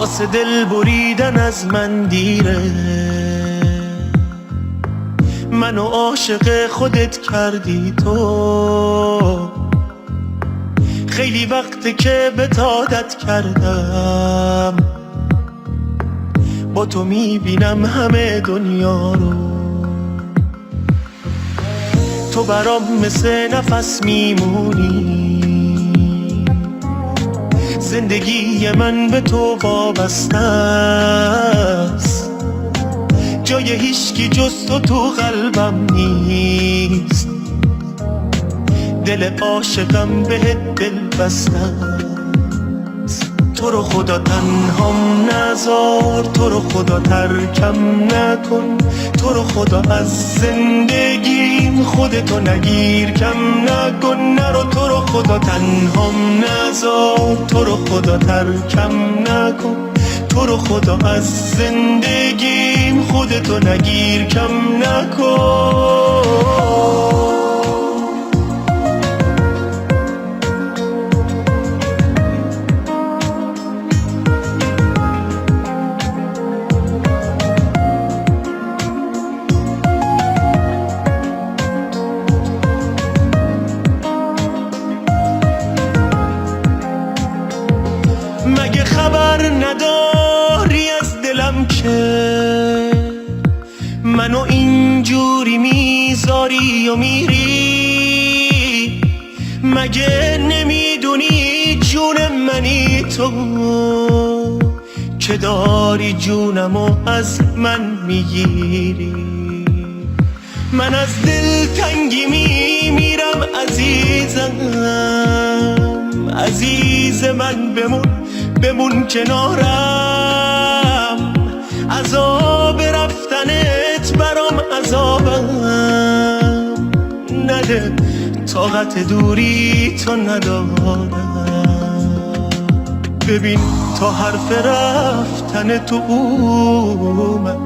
واسه دل بریدن از من دیره. منو عاشق خودت کردی تو، خیلی وقته که بهت عادت کردم. با تو میبینم همه دنیا رو، تو برام مثل نفس میمونی. زندگی من به تو وابسته است، جای هیچکی جز تو قلبم نیست. دل عاشقم بهت دل بسته است. تو رو خدا تنهام نذار، تو رو خدا ترکم نکن، تو رو خدا از زندگیم خودتو نگیر کم نکن. نرو تو رو خدا تنهام نذار، تو رو خدا ترکم نکن، تو رو خدا از زندگیم خودتو نگیر کم نکن. مگه خبر نداری از دلم که منو اینجوری میذاری و میری؟ مگه نمیدونی جون منی تو که داری جونمو از من میگیری؟ من از دلتنگی میمیرم عزیزم، عزیز من بمون کنارم. عذاب رفتنت برام عذابم نده، طاقت دوری تو ندارم. ببین تا حرف رفتن تو اومد،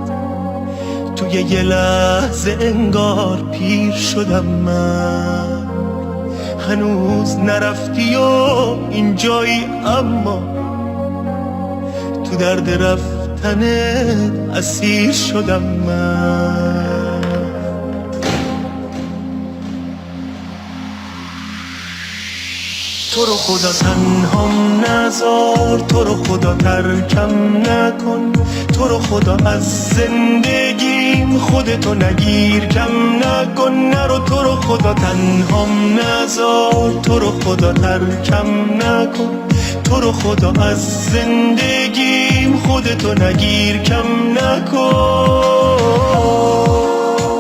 توی یه لحظه انگار پیر شدم من. هنوز نرفتی و اینجایی، اما تو درد رفتنت اسیر شدم من. تو رو خدا تنهام نذار، تو رو خدا ترکم نکن، تو رو خدا از زندگیم خودتو نگیر کم نکن. نرو تو رو خدا تنهام نذار، تو رو خدا ترکم نکن، تو رو خدا از زندگیم خودتو نگیر کم نکن.